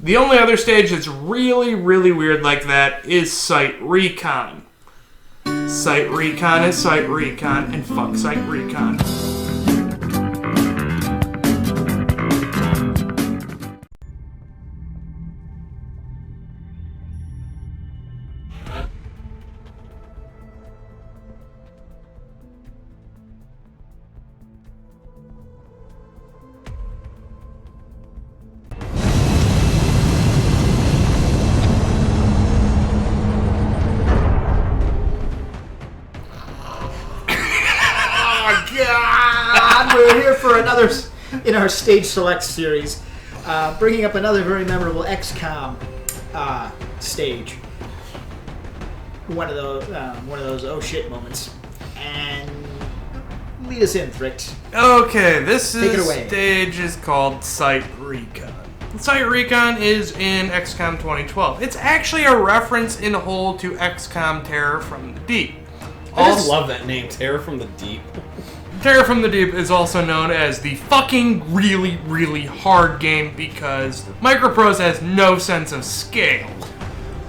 The only other stage that's really, really weird like that is Site Recon. Site Recon is Site Recon, and fuck Site Recon. God, we're here for another in our Stage Select series, bringing up another very memorable XCOM stage. One of those oh shit moments, and lead us in, Thrict. Okay, Take it away. Stage is called Site Recon. Site Recon is in XCOM 2012. It's actually a reference in whole to XCOM Terror from the Deep. I just love that name, Terror from the Deep. Terror from the Deep is also known as the fucking really, really hard game because Microprose has no sense of scale.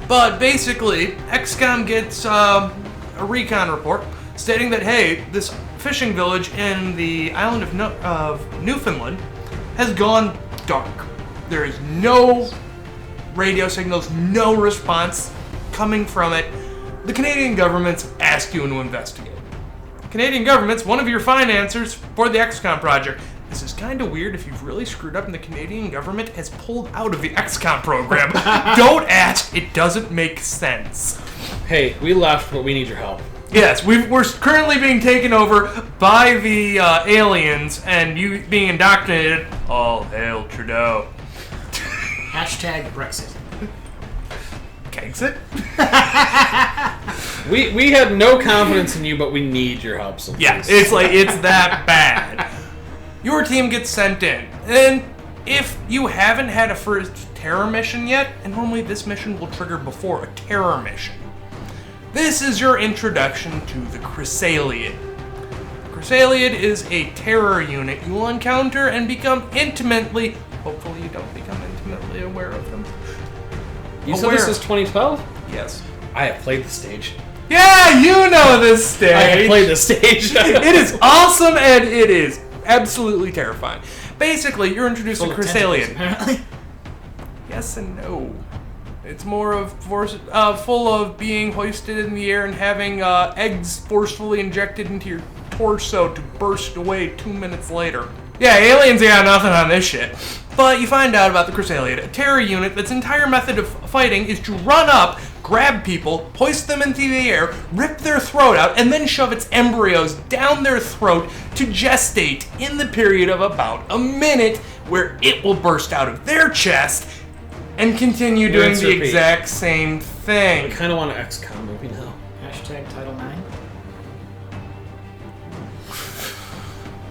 But basically, XCOM gets a recon report stating that, hey, this fishing village in the island of Newfoundland has gone dark. There is no radio signals, no response coming from it. The Canadian government's asked you to investigate. Canadian government's one of your financiers for the XCOM project. This is kind of weird if you've really screwed up and the Canadian government has pulled out of the XCOM program. Don't ask, it doesn't make sense. Hey, we left, but we need your help. Yes, we're currently being taken over by the aliens and you being indoctrinated. All hail Trudeau. Hashtag Brexit. Kegsit? We had no confidence in you, but we need your help. So Yeah, it's that bad. Your team gets sent in, and if you haven't had a first terror mission yet, and normally this mission will trigger before a terror mission, this is your introduction to the Chrysaliid. Chrysaliid is a terror unit you will encounter and become intimately, hopefully you don't become intimately aware of them. You said this is 2012? Yes. I have played the stage. Yeah, you know this stage. I have played the stage. It is awesome and it is absolutely terrifying. Basically, you're introduced to Chrysaliid. Apparently. Yes and no. It's more of full of being hoisted in the air and having eggs forcefully injected into your torso to burst away 2 minutes later. Yeah, aliens got nothing on this shit. But you find out about the Chrysaliid, a terror unit that's entire method of fighting is to run up, grab people, hoist them into the air, rip their throat out, and then shove its embryos down their throat to gestate in the period of about a minute, where it will burst out of their chest and continue doing the exact same thing. I kind of want an XCOM movie now. Hashtag Title 9.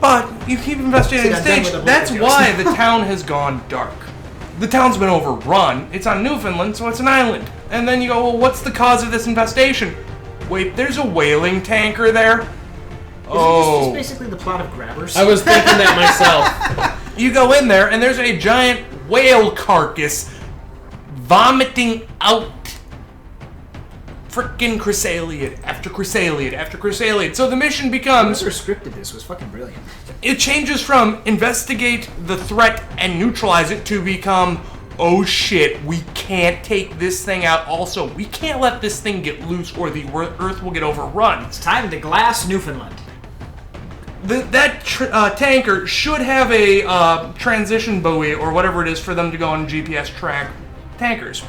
But you keep investigating the stage. That's why the town has gone dark. The town's been overrun. It's on Newfoundland, so it's an island. And then you go, well, what's the cause of this infestation? Wait, there's a whaling tanker there? Isn't this basically the plot of Grabbers? I was thinking that myself. You go in there, and there's a giant whale carcass vomiting out frickin' Chrysaliid after Chrysaliid after Chrysaliid. So the mission becomes... Whoever scripted this was fucking brilliant. It changes from investigate the threat and neutralize it to become, oh shit, we can't take this thing out. Also, we can't let this thing get loose or the Earth will get overrun. It's time to glass Newfoundland. That tanker should have a transition buoy or whatever it is for them to go on GPS track tankers.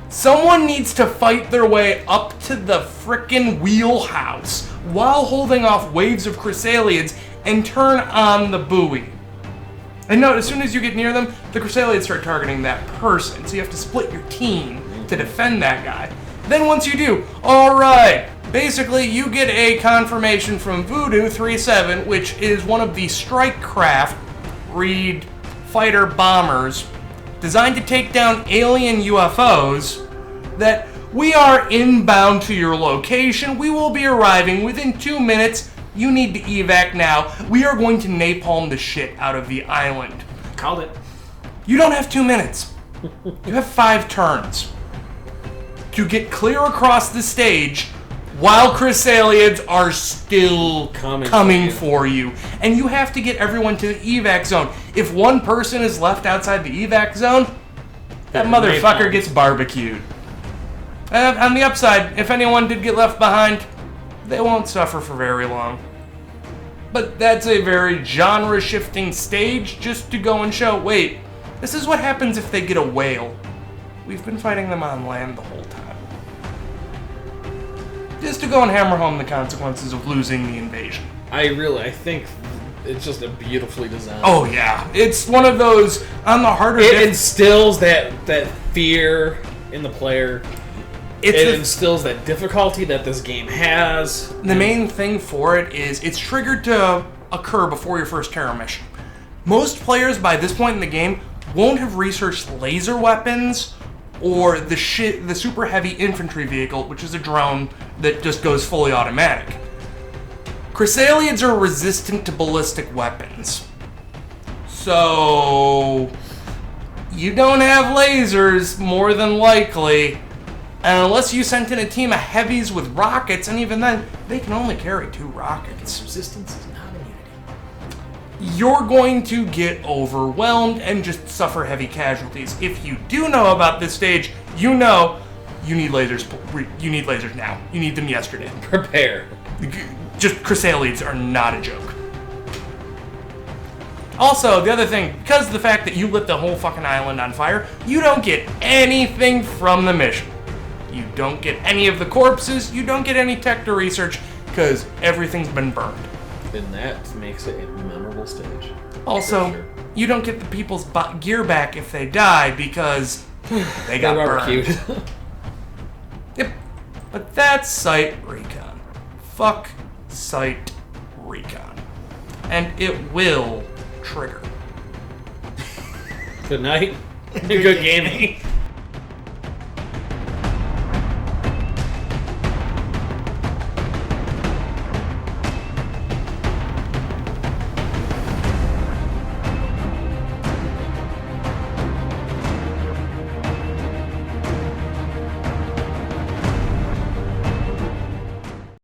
Someone needs to fight their way up to the frickin' wheelhouse while holding off waves of Chrysaliids and turn on the buoy. And note, as soon as you get near them, the Chrysaliids start targeting that person, so you have to split your team to defend that guy. Then once you do, alright, basically you get a confirmation from Voodoo 37, which is one of the strike craft, read fighter bombers, designed to take down alien UFOs, that we are inbound to your location. We will be arriving within 2 minutes. You need to evac now. We are going to napalm the shit out of the island. Called it. You don't have 2 minutes. You have 5 turns to get clear across the stage while Chrysalids are still coming for you. And you have to get everyone to the evac zone. If one person is left outside the evac zone, that motherfucker gets barbecued. On the upside, if anyone did get left behind, they won't suffer for very long. But that's a very genre-shifting stage just to go and show, wait, this is what happens if they get a whale. We've been fighting them on land the whole time. Just to go and hammer home the consequences of losing the invasion. I think it's just a beautifully designed. Oh yeah, it's one of those on the harder. It instills that fear in the player. It instills that difficulty that this game has. The main thing for it is it's triggered to occur before your first terror mission. Most players by this point in the game won't have researched laser weapons or the super heavy infantry vehicle, which is a drone that just goes fully automatic. Chrysalids are resistant to ballistic weapons. So you don't have lasers, more than likely. And unless you sent in a team of heavies with rockets, and even then, they can only carry 2 rockets. Resistance is not immunity. You're going to get overwhelmed and just suffer heavy casualties. If you do know about this stage, you know you need lasers. You need lasers now. You need them yesterday. Prepare. Just Chrysalids are not a joke. Also, the other thing, because of the fact that you lit the whole fucking island on fire, you don't get anything from the mission. You don't get any of the corpses, you don't get any tech to research, because everything's been burned. And that makes it a memorable stage. Also, sure. You don't get the people's gear back if they die, because they got burned. Yep. But that's Site Recon. Fuck Site Recon. And it will trigger. Good night. Good gaming.